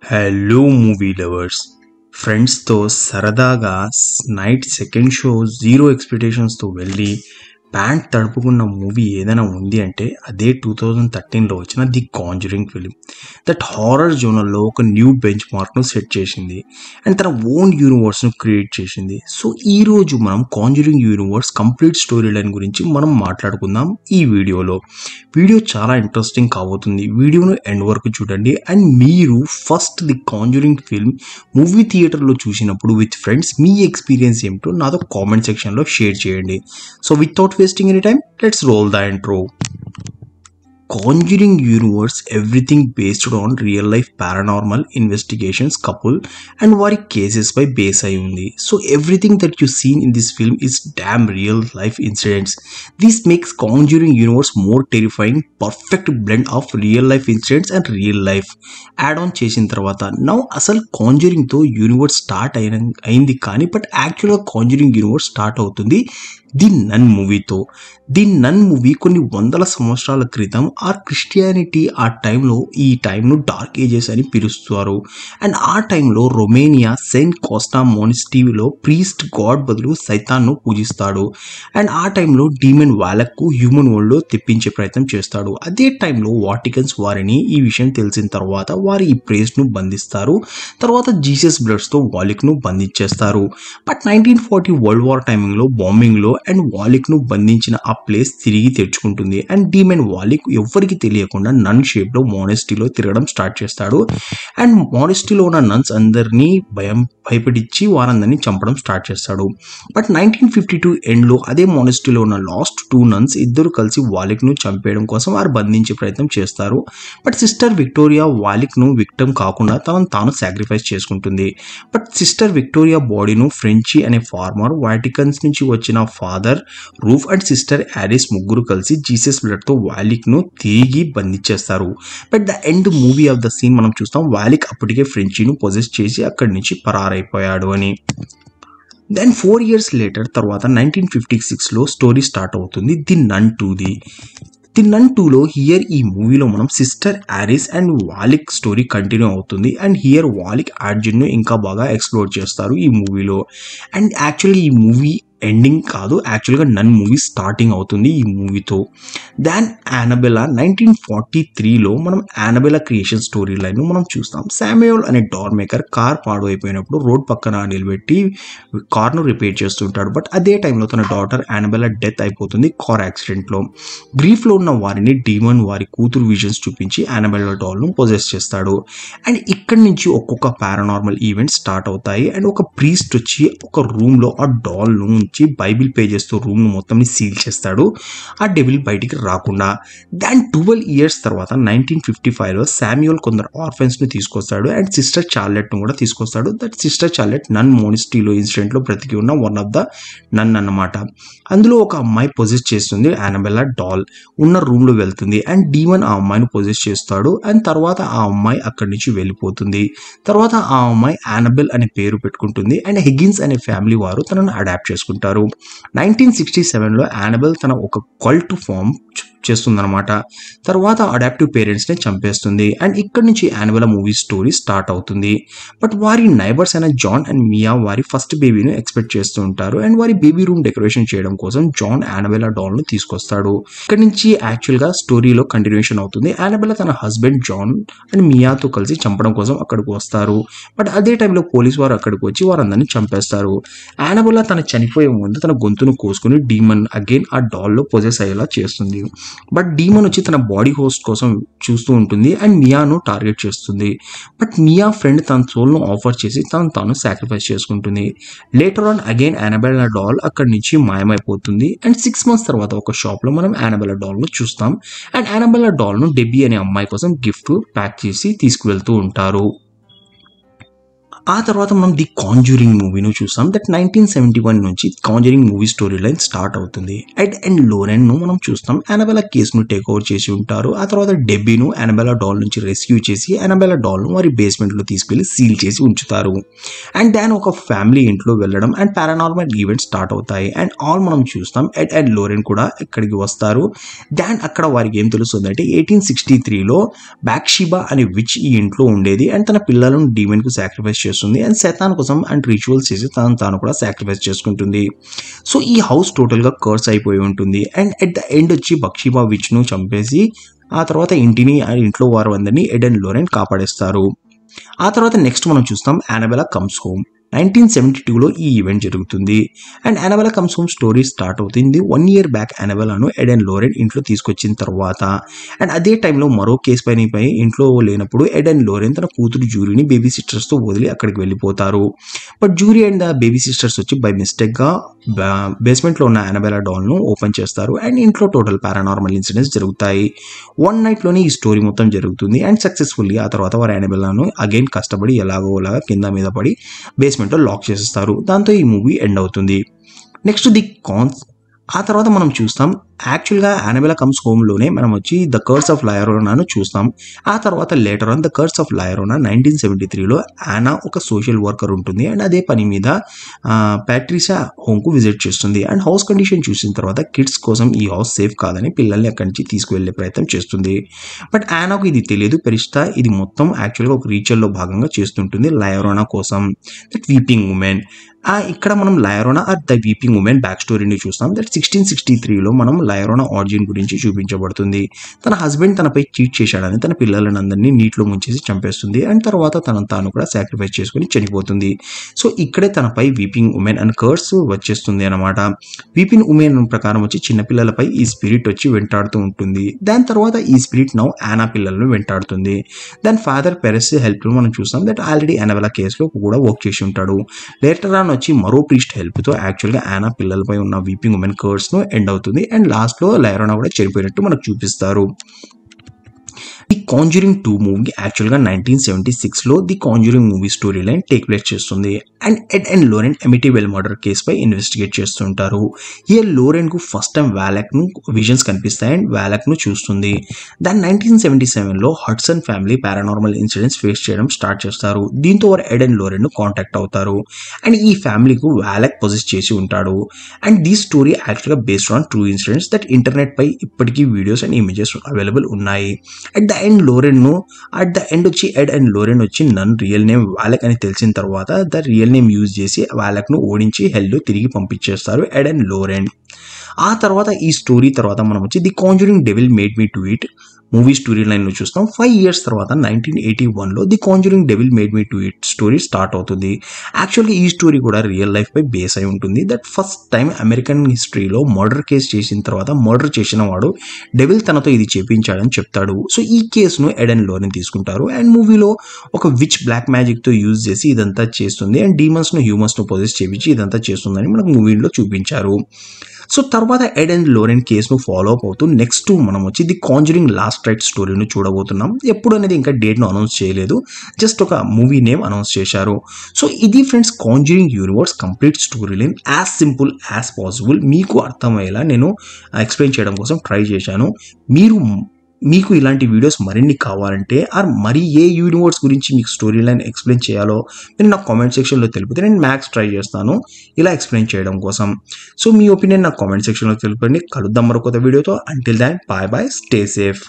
Hello movie lovers, ఫ్రెండ్స్తో సరదాగా night second show zero ఎక్స్పెక్టేషన్స్తో వెళ్ళి ప్యాంట్ తడుపుకున్న మూవీ ఏదైనా ఉంది అంటే అదే 2013లో వచ్చిన the conjuring film. That horror జోనర్లో ఒక న్యూ బెంచ్ మార్క్ను సెట్ చేసింది అండ్ తన ఓన్ యూనివర్స్ను క్రియేట్ చేసింది. సో ఈరోజు మనం conjuring universe complete story line గురించి మనం మాట్లాడుకుందాం ఈ వీడియోలో. వీడియో చాలా ఇంట్రెస్టింగ్ కాబోతుంది. వీడియోను ఎండ్ వరకు చూడండి. అండ్ మీరు first the Conjuring film movie థియేటర్లో చూసినప్పుడు విత్ ఫ్రెండ్స్ మీ ఎక్స్పీరియన్స్ ఏమిటో నాతో కామెంట్ సెక్షన్లో షేర్ చేయండి. So without wasting any time, let's roll the intro. Conjuring universe, everything based on real life paranormal investigations couple and vari cases by base ayi undi. So everything that you seen in this film is damn real life incidents. This makes Conjuring universe more terrifying, perfect blend of real life incidents and real life add on చేసిన తర్వాత now అసలు Conjuring తో universe start అయింది కానీ but యాక్చువల్గా Conjuring universe start అవుతుంది the నన్ మూవీతో. The none movie కొన్ని వందల సంవత్సరాల క్రితం క్రిస్టియానిటీ ఆ టైంలో ఈ టైంను డార్క్ ఏజెస్ అని పిలుస్తారు. అండ్ ఆ టైంలో రొమేనియా సెయింట్ కోస్టా మోనిస్టీలో ప్రీస్ట్ గాడ్ బదులు సైతాన్ను పూజిస్తాడు. అండ్ ఆ టైంలో డీమన్ వాలక్కు హ్యూమన్ వరల్డ్లో తెప్పించే ప్రయత్నం చేస్తాడు. అదే టైంలో వాటికన్స్ వారిని ఈ విషయం తెలిసిన తర్వాత వారు ఈ ప్రేస్ను బంధిస్తారు. తర్వాత జీసస్ బ్లడ్స్తో వాలిక్ను బంధించేస్తారు. బట్ 1940 వరల్డ్ వార్ టైమింగ్లో బాంబింగ్లో అండ్ వాలిక్ను బంధించిన ఆ ప్లేస్ తిరిగి తెరుచుకుంటుంది. అండ్ డీమన్ వాలిక్ ఎవరికి తెలియకుండా నన్ షేప్లో మోనెస్టీలో తిరగడం స్టార్ట్ చేస్తాడు. అండ్ మోనెస్టీలో ఉన్న నన్స్ అందరినీ భయపడిచ్చి వారందరినీ చంపడం స్టార్ట్ చేస్తాడు. బట్ 1952 ఎండ్లో అదే మోనెస్టీలో ఉన్న లాస్ట్ 2 నన్స్ ఇద్దరు కలిసి వాలిక్ను చంపేయడం కోసం వారు బంధించే ప్రయత్నం చేస్తారు. బట్ సిస్టర్ విక్టోరియా వాలిక్ను విక్టమ్ కాకుండా తనను తాను సాక్రిఫైస్ చేసుకుంటుంది. బట్ సిస్టర్ విక్టోరియా బాడీను ఫ్రెంచి అనే ఫార్మర్, వాటికన్స్ నుంచి వచ్చిన ఫాదర్ రూఫ్ అండ్ సిస్టర్ యారిస్ ముగ్గురు కలిసి జీసస్ బ్లడ్తో వాలిక్ను తిరిగి బంధించేస్తారు. But the end movie of the scene మనం చూస్తాం వాలిక్ అప్పటికే ఫ్రెంచిను పొజెస్ చేసి అక్కడి నుంచి పరారైపోయాడు అని. దెన్ 4 years లేటర్ తర్వాత 1956లో స్టోరీ స్టార్ట్ అవుతుంది ది నన్ 2ది. ది నన్ 2లో హియర్ ఈ మూవీలో మనం సిస్టర్ యారిస్ అండ్ వాలిక్ స్టోరీ కంటిన్యూ అవుతుంది. అండ్ హియర్ వాలిక్ ఆర్జిన్ను ఇంకా బాగా ఎక్స్ప్లోర్ చేస్తారు ఈ మూవీలో. అండ్ యాక్చువల్లీ ఈ మూవీ ఎండింగ్ కాదు, యాక్చువల్గా నన్ మూవీ స్టార్టింగ్ అవుతుంది ఈ మూవీతో. దాన్ యానబెలా 1943లో మనం యానబెలా క్రియేషన్ స్టోరీ లైన్ మనం చూస్తాం. శామ్యూయల్ అనే డోర్ మేకర్ కార్ పాడైపోయినప్పుడు రోడ్ పక్కన నిలబెట్టి కార్ను రిపేర్ చేస్తుంటాడు. బట్ అదే టైంలో తన డాటర్ యానబెలా డెత్ అయిపోతుంది కార్ యాక్సిడెంట్లో. గ్రీఫ్లో ఉన్న వారిని డీమన్ వారి కూతురు విజన్స్ చూపించి యానబెలా డాల్ను పొజెస్ చేస్తాడు. అండ్ ఇక్కడి నుంచి ఒక్కొక్క పారానార్మల్ ఈవెంట్స్ స్టార్ట్ అవుతాయి. అండ్ ఒక ప్రీస్ట్ వచ్చి ఒక రూమ్లో ఆ డాల్ను బైబిల్ పేజెస్తో రూమ్ మొత్తం సీల్ చేస్తాడు, ఆ డెవిల్ బయటికి రాకుండా. దాని 12 years తర్వాత 1955లో శామ్యూయల్ కొందరు ఆర్ఫెన్స్ను తీసుకొస్తాడు అండ్ సిస్టర్ చార్లెట్ను కూడా తీసుకొస్తాడు. దట్ సిస్టర్ చార్లెట్ నన్ మోనిస్టీలో ఇన్సిడెంట్లో బ్రతికి ఉన్న వన్ ఆఫ్ ద నన్ అన్నమాట. అందులో ఒక అమ్మాయి పొజెస్ చేస్తుంది యానబెలా డాల్ ఉన్న రూమ్లో వెళ్తుంది అండ్ డీమన్ ఆ అమ్మాయిని పొజెస్ చేస్తాడు. అండ్ తర్వాత ఆ అమ్మాయి అక్కడి నుంచి వెళ్ళిపోతుంది. తర్వాత ఆ అమ్మాయి యానబెల్ అనే పేరు పెట్టుకుంటుంది అండ్ హిగిన్స్ అనే ఫ్యామిలీ వారు తనను అడాప్ట్ చేసుకుంటారు. 1967లో యానబెల్ తన ఒక కల్ట్ ఫామ్ చేస్తుందన్నమాట. తర్వాత అడాప్టివ్ పేరెంట్స్ని చంపేస్తుంది. అండ్ ఇక్కడి నుంచి యానబెలా మూవీ స్టోరీ స్టార్ట్ అవుతుంది. బట్ వారి నైబర్స్ అయిన జాన్ అండ్ మియా వారి ఫస్ట్ బేబీని ఎక్స్పెక్ట్ చేస్తూ ఉంటారు. అండ్ వారి బేబీ రూమ్ డెకరేషన్ చేయడం కోసం జాన్ యానబెలా డాల్ను తీసుకొస్తాడు. ఇక్కడ నుంచి యాక్చువల్గా స్టోరీలో కంటిన్యూషన్ అవుతుంది. యానబెలా తన హస్బెండ్ జాన్ అండ్ మియాతో కలిసి చంపడం కోసం అక్కడికి వస్తారు. బట్ అదే టైంలో పోలీస్ వారు అక్కడికి వచ్చి వారందరినీ చంపేస్తారు. యానబెలా తన చనిపోయే ముందు తన గొంతును కోసుకుని డీమన్ అగైన్ ఆ డాల్లో పొజెస్ అయ్యేలా చేస్తుంది. బట్ డీమన్ వచ్చి తన బాడీ హోస్ట్ కోసం చూస్తూ ఉంటుంది అండ్ మియాను టార్గెట్ చేస్తుంది. బట్ మియా ఫ్రెండ్ తన సోల్ను ఆఫర్ చేసి తాను సాక్రిఫైస్ చేసుకుంటుంది. లేటర్ ఆన్ అగైన్ యానబెలా డాల్ అక్కడి నుంచి మాయమైపోతుంది. అండ్ 6 months తర్వాత ఒక షాప్లో మనం యానబెలా డాల్ను చూస్తాం. అండ్ యానబెలా డాల్ను డెబ్బీ అనే అమ్మాయి కోసం గిఫ్ట్ ప్యాక్ చేసి తీసుకువెళ్తూ ఉంటారు. ఆ తర్వాత మనం ది కాంజూరింగ్ మూవీను చూస్తాం. దట్ 1971 నుంచి Conjuring movie story line start అవుతుంది. అండ్ లోరెన్ ను మనం చూస్తాం. అనబెలా కేసును టేక్ ఓవర్ చేసి ఉంటారు. ఆ తర్వాత డెబ్బీను అనబెలా డాల్ నుంచి రెస్క్యూ చేసి అనబెలా డాల్ ను వారి బేస్మెంట్ లో తీసుకెళ్లి సీల్ చేసి ఉంచుతారు. అండ్ దాని ఒక ఫ్యామిలీ ఇంట్లో వెళ్ళడం అండ్ పారానార్మల్ ఈవెంట్స్ స్టార్ట్ అవుతాయి. అండ్ ఆల్ మనం చూస్తాం. అండ్ లోరెన్ కూడా ఇక్కడికి వస్తారు. దాన్ అక్కడ వారికి ఏం తెలుస్తుంది అంటే 1863లో బ్యాక్షిబా అనే విచ్ ఈ ఇంట్లో ఉండేది అండ్ తన పిల్లలను డీమన్ కు సాక్రిఫైస్ చేస్తుంది అండ్ శతాన్ కోసం అండ్ రిచువల్స్ చేసి తాను కూడా సాక్రిఫైస్ చేసుకుంటుంది. సో ఈ హౌస్ టోటల్ గా కర్స్ అయిపోయి ఉంటుంది. అండ్ ఎట్ ద ఎండ్ వచ్చి బక్షిబా విచ్ ను చంపేసి ఆ తర్వాత ఇంటిని ఇంట్లో వారు అందరినీ ఎడ్ అండ్ లోరెన్ కాపాడేస్తారు. ఆ తర్వాత నెక్స్ట్ మనం చూస్తాం అనబెలా కమ్స్ హోమ్. 1972లో ఈ ఈవెంట్ జరుగుతుంది. And Annabelle comes home story start అవుతుంది 1 year బ్యాక్ అనబెలాను ఎడ్ అండ్ లోరెన్ ఇంట్లో తీసుకొచ్చిన తర్వాత. అండ్ అదే టైంలో మరో కేసు పై ఇంట్లో లేనప్పుడు ఎడ్ అండ్ లోరెన్ తన కూతురు జూరీని బేబీ సిస్టర్స్ తో వదిలి అక్కడికి వెళ్ళిపోతారు. But jury and the baby sisters వచ్చి బై మిస్టేక్ గా బేస్మెంట్ లో ఉన్న అనబెలా డాల్ ను ఓపెన్ చేస్తారు అండ్ ఇంట్లో టోటల్ పారానార్మల్ ఇన్సిడెంట్స్ జరుగుతాయి. వన్ నైట్ లోనే ఈ స్టోరీ మొత్తం జరుగుతుంది అండ్ సక్సెస్ఫుల్లీ ఆ తర్వాత వారు అనబెలాను అగైన్ కష్టపడి ఎలాగోలాగా కింద మీద పడి బేస్మెంట్ లో లాక్ చేసేస్తారు. దాంతో ఈ మూవీ ఎండ్ అవుతుంది. Next the cons. ఆ తర్వాత మనం చూస్తాం యాక్చువల్గా అనబెలా కమ్స్ హోమ్లోనే మనం వచ్చి ద కర్స్ ఆఫ్ లయరోనాను చూస్తాం. ఆ తర్వాత later on the curse of Llorona 1973లో ఆనా ఒక సోషల్ వర్కర్ ఉంటుంది అండ్ అదే పని మీద ప్యాట్రిషా హోమ్కు విజిట్ చేస్తుంది. అండ్ హౌస్ కండిషన్ చూసిన తర్వాత కిడ్స్ కోసం ఈ హౌస్ సేఫ్ కాదని పిల్లల్ని అక్కడి నుంచి తీసుకువెళ్లే ప్రయత్నం చేస్తుంది. బట్ ఆనాకు ఇది తెలియదు. పెరిస్తా ఇది మొత్తం యాక్చువల్గా ఒక రీచర్లో భాగంగా చేస్తుంటుంది లయరోనా కోసం. That weeping woman. ఇక్కడ మనం Llorona or the weeping woman back స్టోరీని చూస్తాం. దట్ 1663లో మనం లయరోనా ఆరిజిన్ గురించి చూపించబడుతుంది. తన హస్బెండ్ తనపై చీట్ చేశాడని తన పిల్లలను అందరినీ నీటిలో ముంచేసి చంపేస్తుంది అండ్ తర్వాత తాను కూడా సాక్రిఫైస్ చేసుకుని చనిపోతుంది. సో ఇక్కడే తనపై వీపింగ్ ఉమెన్ అండ్ కర్స్ వచ్చేస్తుంది అనమాట. వీపింగ్ ఉమెన్ ప్రకారం వచ్చి చిన్నపిల్లలపై ఈ స్పిరిట్ వచ్చి వెంటాడుతూ ఉంటుంది. దాని తర్వాత ఈ స్పిరిట్ నౌ ఆనా పిల్లలను వెంటాడుతుంది. దాని ఫాదర్ పెరెస్ హెల్ప్ మనం చూస్తాం. దట్ ఆల్రెడీ అనబెలా కేసులో కూడా వర్క్ చేసి ఉంటాడు. లేటర్ ఆన్ వచ్చి మరో ప్రీస్ట్ హెల్ప్ తో యాక్చువల్గా ఆనా పిల్లలపై ఉన్న వీపింగ్ ఉమెన్ కర్స్ ను ఎండ్ అవుతుంది అండ్ లాస్ట్ లో లయరోనా కూడా చనిపోయినట్టు మనకు చూపిస్తారు. ది కాంజూరింగ్ 2 మూవీ యాక్చువల్గా 1976లో the conjuring movie story line take place చేస్తుంది. And Ed and Lorraine Amityville murder కేసుపై ఇన్వెస్టిగేట్ చేస్తుంటారు. ఈ లోరెన్ కు ఫస్ట్ టైం వాలక్ ను విజన్స్ కనిపిస్తాయి అండ్ వాలక్ ను చూస్తుంది. దాని 1977లో Hudson family paranormal incidents face చేయడం స్టార్ట్ చేస్తారు. దీంతో వారు ఎడ్ అండ్ లోరెన్ ను కాంటాక్ట్ అవుతారు అండ్ ఈ ఫ్యామిలీకు వాలక్ పొజెస్ చేసి ఉంటాడు. అండ్ ది స్టోరీ యాక్చువల్గా based on true incidents. That internet పై ఇప్పటికీ వీడియోస్ అండ్ ఇమేజెస్ అవైలబుల్ ఉన్నాయి. అట్ ద ఎండ్ వచ్చి ఎడ్ అండ్ లోరెన్ వచ్చి నన్ రియల్ నేమ్ వాలక్ అని తెలిసిన తర్వాత ద రియల్ నేమ్ యూజ్ చేసి వాలక్ ను ఓడించి హెల్ తిరిగి పంపించేస్తారు ఎడ్ అండ్ లోరెన్. ఆ తర్వాత ఈ స్టోరీ తర్వాత మనం వచ్చి the conjuring devil made me do it movie story line లో చూస్తాం. 5 years తర్వాత 1981లో the conjuring devil made me do it story start అవుతుంది. యాక్చువల్గా ఈ స్టోరీ కూడా రియల్ లైఫ్ పై బేస్ అయి ఉంటుంది. దట్ ఫస్ట్ టైం అమెరికన్ హిస్టరీలో మర్డర్ కేసు చేసిన తర్వాత మర్డర్ చేసిన వాడు డెవిల్ తనతో ఇది చేపించాడని చెప్తాడు. సో ఈ కేసును ఎడ్ అండ్ లోరెన్ తీసుకుంటారు అండ్ మూవీలో ఒక విచ్ బ్లాక్ మ్యాజిక్ తో యూజ్ చేసి ఇదంతా చేస్తుంది అండ్ డీమన్స్ ను హ్యూమన్స్ ను పొజెస్ చేపించి ఇదంతా చేస్తుందని మనకు మూవీలో చూపించారు. సో తర్వాత ఎడ్ అండ్ లోరెన్ కేసును ఫాలో అప్ అవుతూ నెక్స్ట్ మనం వచ్చి ది కాంజూరింగ్ లాస్ట్ రైట్ స్టోరీను చూడబోతున్నాం. ఎప్పుడు అనేది ఇంకా డేట్ను అనౌన్స్ చేయలేదు. జస్ట్ ఒక మూవీ నేమ్ అనౌన్స్ చేశారు. సో ఇది friends Conjuring universe complete story line as simple as possible మీకు అర్థమయ్యేలా నేను ఎక్స్ప్లెయిన్ చేయడం కోసం ట్రై చేశాను. మీకు ఇలాంటి వీడియోస్ మరిన్ని కావాలంటే ఆర్ మరి ఏ యూనివర్స్ గురించి మీకు స్టోరీ లైన్ ఎక్స్ప్లెయిన్ చేయాలో నేను నాకు కామెంట్ సెక్షన్లో తెలిపితే నేను మ్యాక్స్ ట్రై చేస్తాను ఇలా ఎక్స్ప్లెయిన్ చేయడం కోసం. సో మీ ఒపీనియన్ నాకు కామెంట్ సెక్షన్లో తెలిపండి. కలుద్దాం మరొక వీడియోతో. Until then bye bye, stay safe.